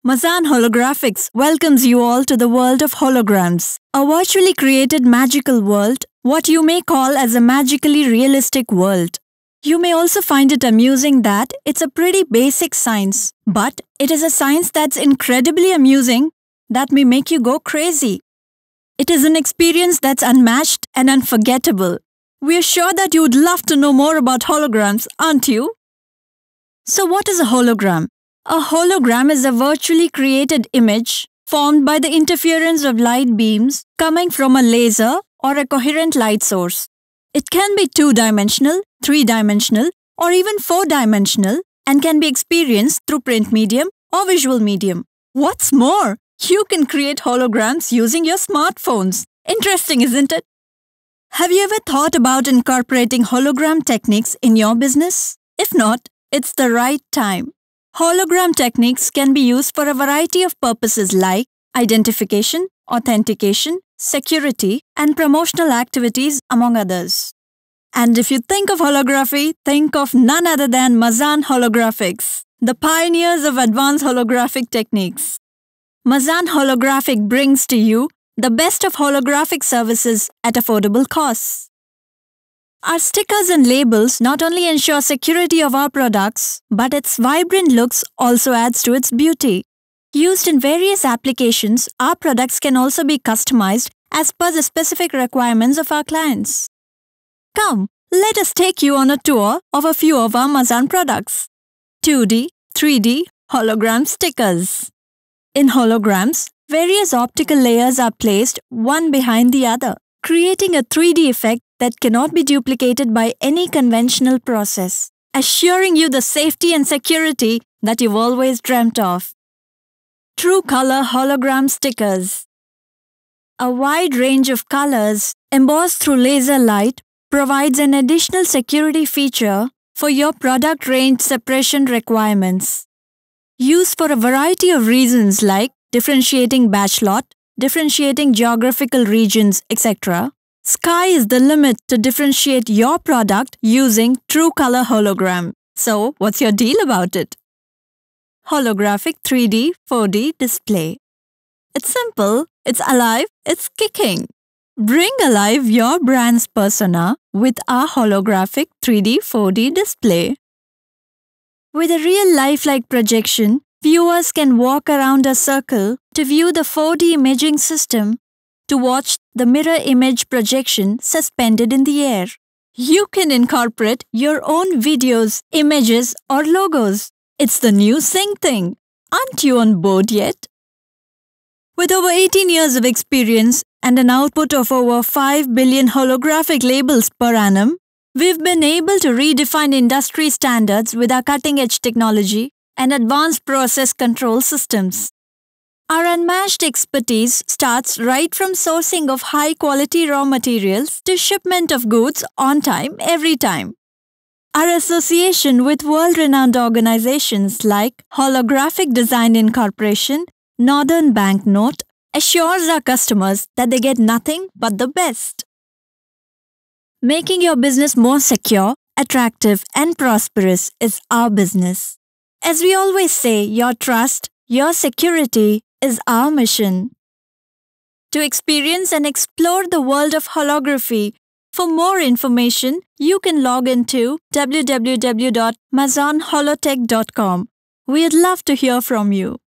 Mazan Holographics welcomes you all to the world of holograms, a virtually created magical world, what you may call as a magically realistic world. You may also find it amusing that it's a pretty basic science, but it is a science that's incredibly amusing that may make you go crazy. It is an experience that's unmatched and unforgettable. We're sure that you would love to know more about holograms, aren't you? So what is a hologram? A hologram is a virtually created image formed by the interference of light beams coming from a laser or a coherent light source. It can be two-dimensional, three-dimensional, or even four-dimensional and can be experienced through print medium or visual medium. What's more, you can create holograms using your smartphones. Interesting, isn't it? Have you ever thought about incorporating hologram techniques in your business? If not, it's the right time. Hologram techniques can be used for a variety of purposes like identification, authentication, security, and promotional activities, among others. And if you think of holography, think of none other than Mazan Holographics, the pioneers of advanced holographic techniques. Mazan Holographic brings to you the best of holographic services at affordable costs. Our stickers and labels not only ensure security of our products, but its vibrant looks also adds to its beauty. Used in various applications, our products can also be customized as per the specific requirements of our clients. Come, let us take you on a tour of a few of our Mazan products. 2D, 3D hologram stickers. In holograms, various optical layers are placed one behind the other, creating a 3D effect that cannot be duplicated by any conventional process, assuring you the safety and security that you've always dreamt of. True Color Hologram Stickers. A wide range of colors embossed through laser light provides an additional security feature for your product range separation requirements. Used for a variety of reasons like differentiating batch lot, differentiating geographical regions, etc. Sky is the limit to differentiate your product using True Color Hologram. So, what's your deal about it? Holographic 3D, 4D display. It's simple, it's alive, it's kicking. Bring alive your brand's persona with our holographic 3D, 4D display. With a real lifelike projection, viewers can walk around a circle to view the 4D imaging system to watch the mirror image projection suspended in the air. You can incorporate your own videos, images, or logos. It's the new Sing thing. Aren't you on board yet? With over 18 years of experience and an output of over 5 billion holographic labels per annum, we've been able to redefine industry standards with our cutting-edge technology and advanced process control systems. Our unmatched expertise starts right from sourcing of high-quality raw materials to shipment of goods on time, every time. Our association with world-renowned organizations like Holographic Design Incorporation, Northern Banknote, assures our customers that they get nothing but the best. Making your business more secure, attractive, and prosperous is our business. As we always say, your trust, your security is our mission. To experience and explore the world of holography, for more information, you can log into www.mazanholotech.com. We'd love to hear from you.